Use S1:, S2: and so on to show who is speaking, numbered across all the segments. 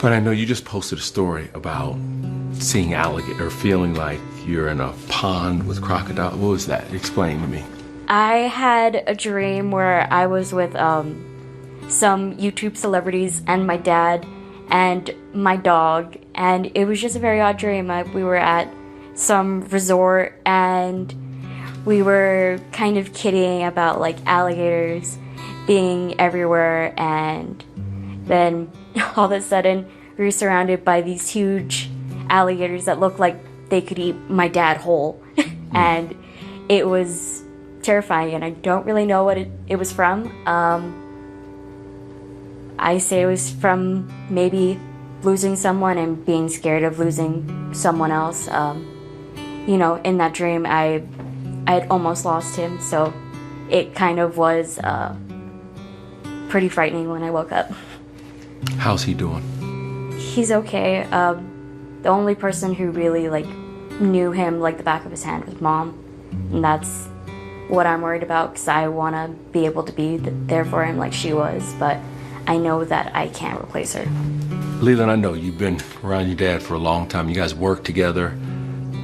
S1: But I know you just posted a story about seeing alligator, or feeling like you're in a pond with crocodile. What was that? Explain to me.
S2: I had a dream where I was with some YouTube celebrities and my dad and my dog, and it was just a very odd dream. We were at some resort and we were kind of kidding about like alligators being everywhere, and then all of a sudden we were surrounded by these huge alligators that looked like they could eat my dad whole. And it was terrifying, and I don't really know what it was from. I say it was from maybe losing someone and being scared of losing someone else. In that dream I had almost lost him, so it kind of was pretty frightening when I woke up.
S1: How's he doing?
S2: He's okay. The only person who really knew him like the back of his hand was Mom, and that's what I'm worried about, because I want to be able to be there for him like she was, but I know that I can't replace her.
S1: Leland, I know you've been around your dad for a long time. You guys work together.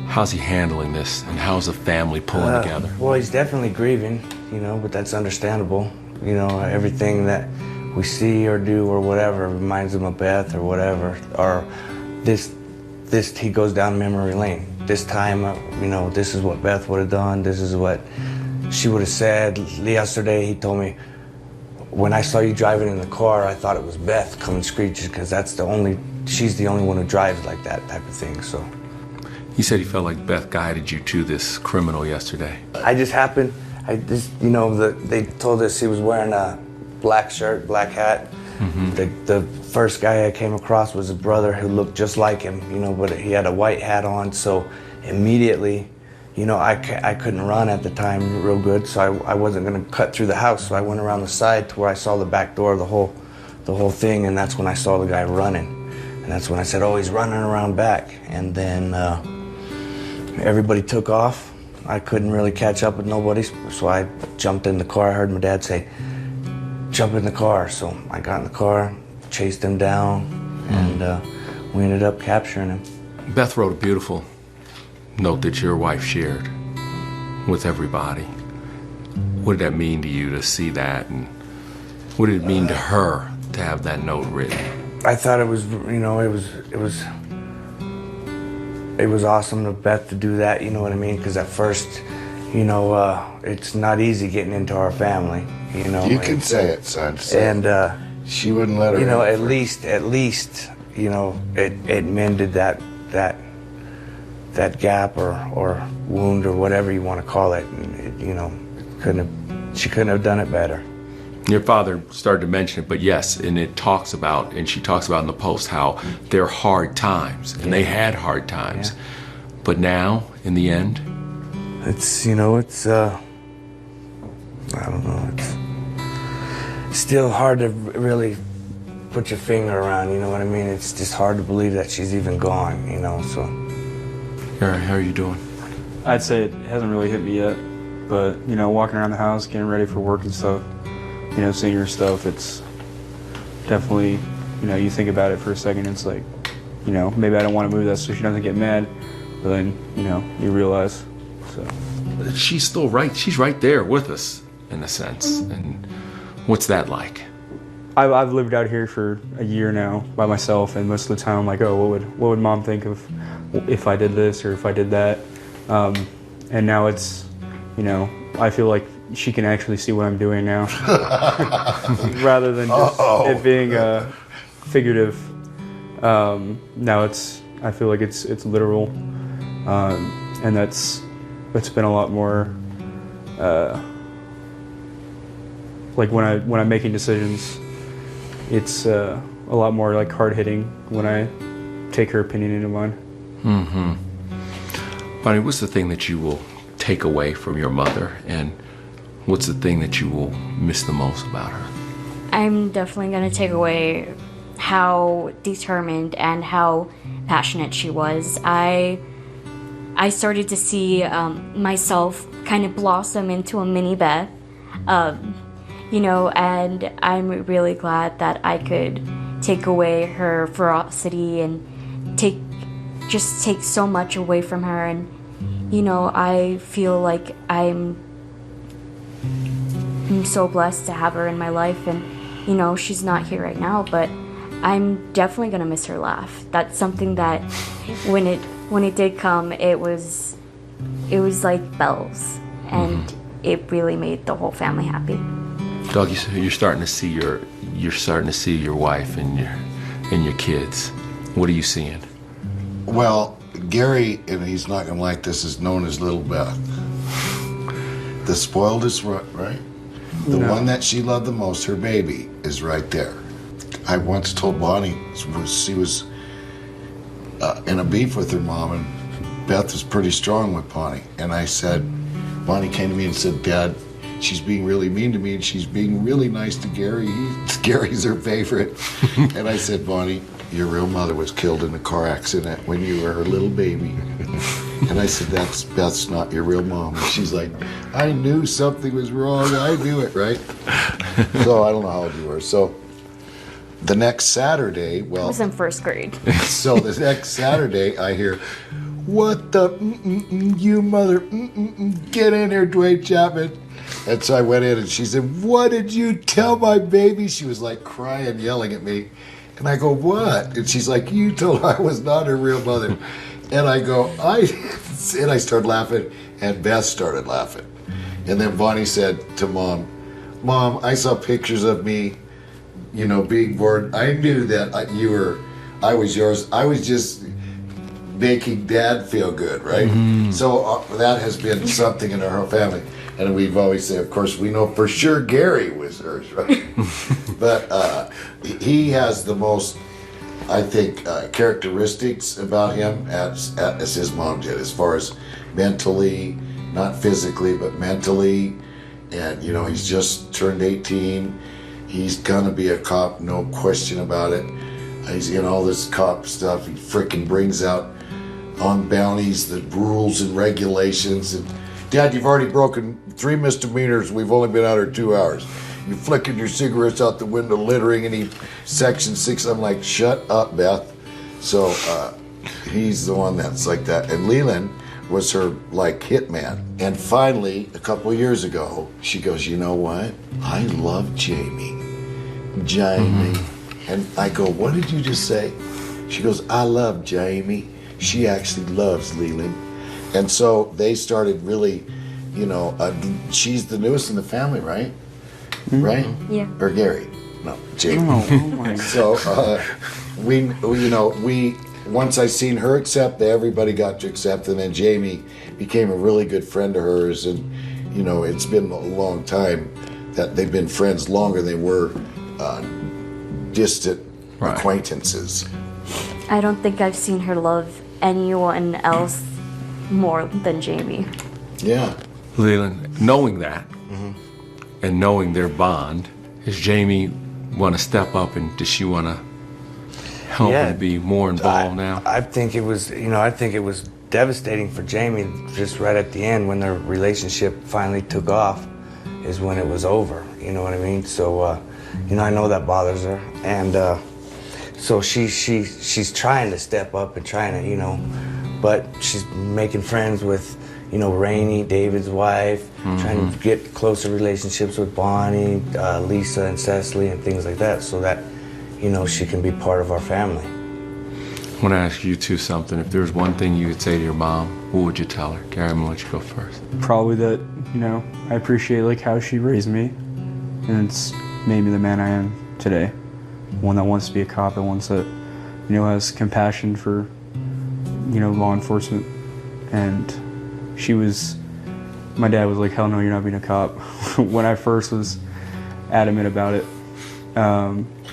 S1: How's he handling this, and how's the family pulling together?
S3: Well, he's definitely grieving, but that's understandable. Everything that we see or do or whatever reminds him of Beth or whatever, or this he goes down memory lane. This time, this is what Beth would have done. This is what she would have said. Yesterday, he told me, when I saw you driving in the car, I thought it was Beth coming screeching, because she's the only one who drives like that type of thing. So
S1: He said he felt like Beth guided you to this criminal yesterday.
S3: They told us he was wearing a black shirt, black hat. Mm-hmm. The first guy I came across was a brother who looked just like him, but he had a white hat on. So immediately, I couldn't run at the time real good, so I wasn't going to cut through the house. So I went around the side to where I saw the back door of the whole thing, and that's when I saw the guy running. And that's when I said, oh, he's running around back. And then everybody took off. I couldn't really catch up with nobody, so I jumped in the car. I heard my dad say, jump in the car. So I got in the car, chased him down, and we ended up capturing him.
S1: Beth wrote a beautiful note that your wife shared with everybody. What did that mean to you to see that, and what did it mean to her to have that note written?
S3: I thought it was, it was awesome of Beth to do that, you know what I mean? Because at first, it's not easy getting into our family,
S4: You can say it, son.
S3: And
S4: she wouldn't let her.
S3: At least, it mended that gap or wound or whatever you want to call it. And she couldn't have done it better.
S1: Your father started to mention it, but yes, and she talks about in the post how they're hard times, and they had hard times. Yeah. But now, in the end,
S3: it's, I don't know, it's still hard to really put your finger around, you know what I mean? It's just hard to believe that she's even gone, so.
S1: How are you doing?
S5: I'd say it hasn't really hit me yet, but, walking around the house, getting ready for work and stuff, seeing her stuff, it's definitely, you think about it for a second, it's like, maybe I don't want to move that so she doesn't get mad, but then, you realize, so.
S1: She's still right, she's right there with us, in a sense, and what's that like?
S5: I've lived out here for a year now by myself, and most of the time I'm like, oh, what would Mom think of if I did this or if I did that? And now it's, I feel like she can actually see what I'm doing now, rather than just it being figurative. Now I feel like it's literal, and it's been a lot more. Like when I'm making decisions, it's a lot more like hard hitting when I take her opinion into mine.
S1: Mm-hmm. Bonnie, what's the thing that you will take away from your mother, and what's the thing that you will miss the most about her?
S2: I'm definitely going to take away how determined and how passionate she was. I started to see myself kind of blossom into a mini Beth, and I'm really glad that I could take away her ferocity and take so much away from her. And I feel like I'm so blessed to have her in my life. And she's not here right now, but I'm definitely gonna miss her laugh. That's something that when it did come, it was like bells, and it really made the whole family happy.
S1: Doug, you're starting to see your wife and your kids. What are you seeing?
S4: Well, Gary, and he's not going to like this, is known as Little Beth. The spoiledest, right? The one that she loved the most, her baby, is right there. I once told Bonnie, she was in a beef with her mom, and Beth was pretty strong with Bonnie. And I said, Bonnie came to me and said, Dad, she's being really mean to me, and she's being really nice to Gary. Gary's her favorite. And I said, Bonnie, your real mother was killed in a car accident when you were her little baby. And I said, Beth's not your real mom. And she's like, I knew something was wrong. I knew it, right? So I don't know how old you were. So the next Saturday,
S2: I was in first grade.
S4: So the next Saturday, I hear, what the, you mother, get in here, Beth Chapman. And so I went in and she said, what did you tell my baby? She was like crying, yelling at me. And I go, what? And she's like, you told her I was not her real mother. And I go, and I started laughing, and Beth started laughing. And then Bonnie said to Mom, I saw pictures of me, being born. I knew that I was yours. I was just making Dad feel good, right? Mm-hmm. So that has been something in our whole family. And we've always said, of course, we know for sure Gary was hers, right? But he has the most, I think, characteristics about him as his mom did, as far as mentally, not physically, but mentally. And, he's just turned 18. He's going to be a cop, no question about it. He's in all this cop stuff. He frickin' brings out on bounties the rules and regulations. And, Dad, you've already broken 3 misdemeanors. We've only been out here 2 hours. You flicking your cigarettes out the window, littering any Section 6. I'm like, shut up, Beth. So he's the one that's like that. And Leland was her, hitman. And finally, a couple of years ago, she goes, you know what? I love Jamie. Mm-hmm. And I go, what did you just say? She goes, I love Jamie. She actually loves Leland. And so they started really, she's the newest in the family, right? Mm-hmm. Right?
S2: Yeah.
S4: Or Gary? No, Jamie.
S5: Oh my.
S4: So we once I seen her accept, everybody got to accept, and then Jamie became a really good friend of hers, and it's been a long time that they've been friends, longer than they were distant acquaintances.
S2: I don't think I've seen her love anyone else more than Jamie.
S4: Yeah.
S1: Leland, knowing that, and knowing their bond, does Jamie want to step up, and does she want to help and be more involved now?
S3: I think it was, devastating for Jamie just right at the end when their relationship finally took off is when it was over. You know what I mean? So, I know that bothers her, and so she's trying to step up and trying to, but she's making friends with, Rainey, David's wife, trying to get closer relationships with Bonnie, Lisa, and Cecily, and things like that, so that, she can be part of our family.
S1: I want to ask you two something. If there's one thing you would say to your mom, what would you tell her? Gary, I'm going to let you go first.
S5: Probably that, I appreciate how she raised me, and it's made me the man I am today. One that wants to be a cop, and one that, has compassion for, law enforcement. And my dad was like, hell no, you're not being a cop, when I first was adamant about it.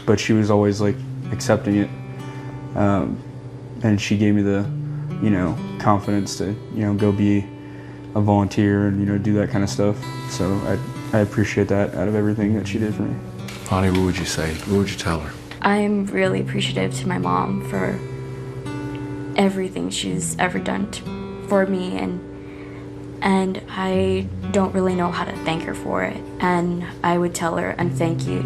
S5: But she was always accepting it. And she gave me the, confidence to, go be a volunteer and, do that kind of stuff. So I appreciate that out of everything that she did for me.
S1: Bonnie, what would you say? What would you tell her?
S2: I'm really appreciative to my mom for everything she's ever done for me, and I don't really know how to thank her for it. And I would tell her, and thank you,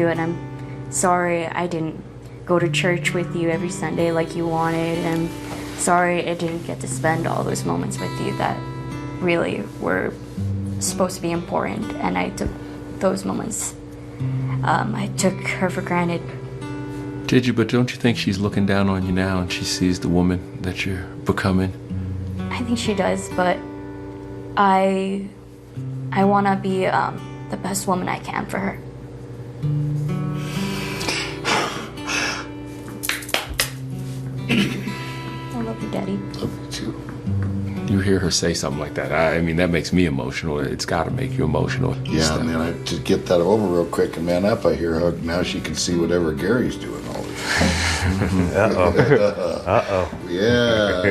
S2: and I'm sorry I didn't go to church with you every Sunday like you wanted. And sorry I didn't get to spend all those moments with you that really were supposed to be important, and I took those moments. I took her for granted.
S1: Did you? But don't you think she's looking down on you now and she sees the woman that you're becoming?
S2: I think she does, but I want to be the best woman I can for her. I love you, Daddy.
S4: Love you too.
S1: You hear her say something like that. I mean, that makes me emotional. It's got to make you emotional.
S4: Yeah, and then I to get that over real quick and man up, I hear how now she can see whatever Gary's doing all the time.
S3: Uh-oh.
S4: Yeah,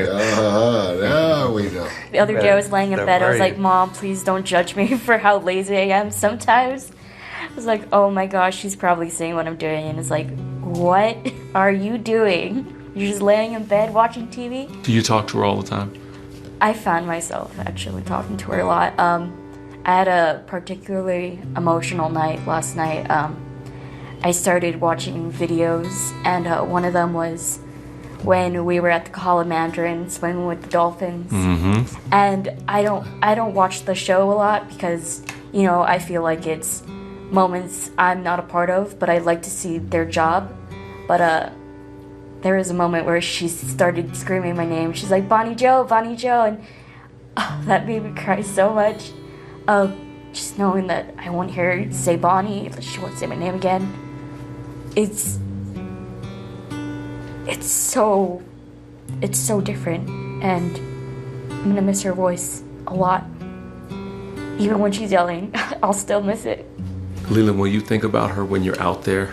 S4: now we know.
S2: The other day I was laying in
S3: They're
S2: bed, I was
S3: worried.
S2: like, Mom, please don't judge me for how lazy I am sometimes. I was like, oh my gosh, she's probably seeing what I'm doing, and it's like, what are you doing? You're just laying in bed watching TV?
S1: Do you talk to her all the time?
S2: I found myself actually talking to her a lot. I had a particularly emotional night last night. I started watching videos, and one of them was when we were at the Call of Mandarin swimming with the dolphins.
S1: Mm-hmm.
S2: And I don't watch the show a lot because, you know, I feel like it's moments I'm not a part of, but I like to see their job. But there was a moment where she started screaming my name. She's like, Bonnie Joe, and that made me cry so much. Just knowing that I won't hear her say Bonnie, that she won't say my name again. It's so different, and I'm gonna miss her voice a lot. Even when she's yelling, I'll still miss it.
S1: Leland, will you think about her when you're out there?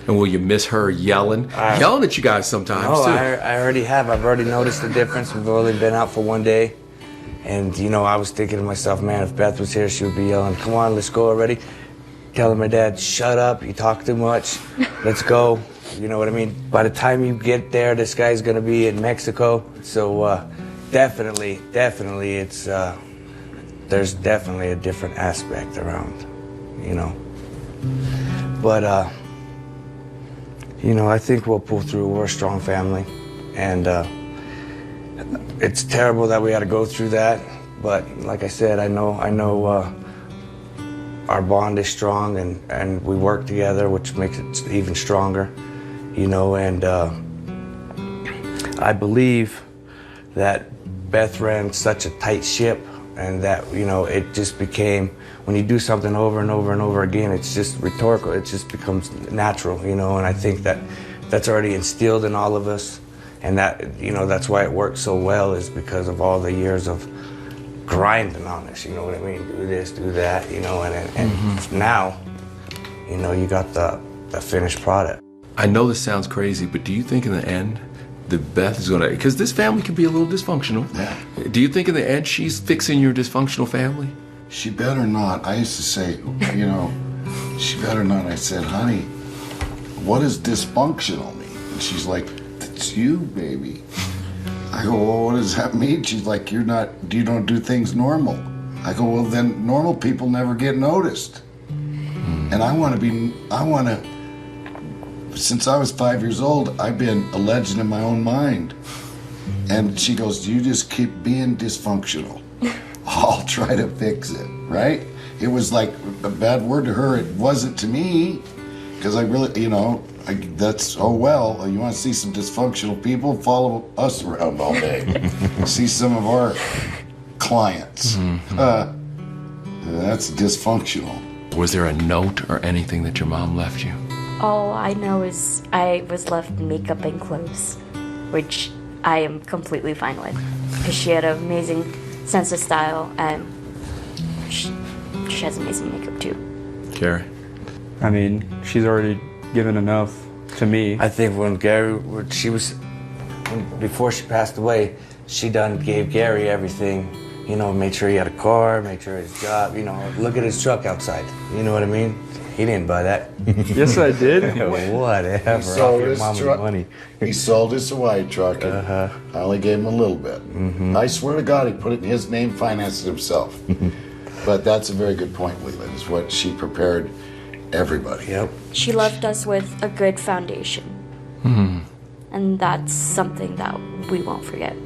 S1: And will you miss her yelling at you guys sometimes,
S3: No,
S1: too?
S3: I already have. I've already noticed the difference. We've only been out for one day. And, you know, I was thinking to myself, man, if Beth was here, she would be yelling, come on, let's go already. Telling my dad, shut up, you talk too much, let's go. You know what I mean? By the time you get there, this guy's going to be in Mexico. So definitely, it's, there's definitely a different aspect around, you know. But, you know, I think we'll pull through. We're a strong family. And it's terrible that we had to go through that. But like I said, I know our bond is strong, and we work together, which makes it even stronger, you know. And I believe that Beth ran such a tight ship, and that, you know, it just became, when you do something over and over and over again, it's just rhetorical. It just becomes natural, you know. And I think that that's already instilled in all of us, and that, you know, that's why it works so well, is because of all the years of grinding on this, you know what I mean? Do this, do that, you know, and now, you know, you got the finished product.
S1: I know this sounds crazy, but do you think in the end that Beth is gonna, because this family can be a little dysfunctional.
S4: Yeah.
S1: Do you think in the end she's fixing your dysfunctional family?
S4: She better not. I used to say, you know, she better not. I said, honey, what does dysfunctional mean? And she's like, that's you, baby. I go, well, what does that mean? She's like, you don't do things normal. I go, well, then normal people never get noticed. And since I was 5 years old, I've been a legend in my own mind. And she goes, you just keep being dysfunctional. I'll try to fix it, right? It was like a bad word to her. It wasn't to me, because I really, you know, that's, oh well, you want to see some dysfunctional people? Follow us around all day. See some of our clients. That's dysfunctional.
S1: Was there a note or anything that your mom left you?
S2: All I know is I was left makeup and clothes, which I am completely fine with, because she had an amazing sense of style, and she has amazing makeup too.
S1: Gary?
S5: I mean, she's already given enough to me.
S3: I think before she passed away, she gave Gary everything, you know, made sure he had a car, made sure his job, you know, look at his truck outside, you know what I mean? He didn't buy that.
S5: Yes, I did.
S3: Whatever.
S4: He sold
S3: I'll
S4: his
S3: give Mama
S4: truck.
S3: money.
S4: He sold his Hawaii truck. And I only gave him a little bit. I swear to God, he put it in his name, financed it himself. But that's a very good point, Leland, is what she prepared everybody.
S3: Yep.
S2: She left us with a good foundation, And that's something that we won't forget.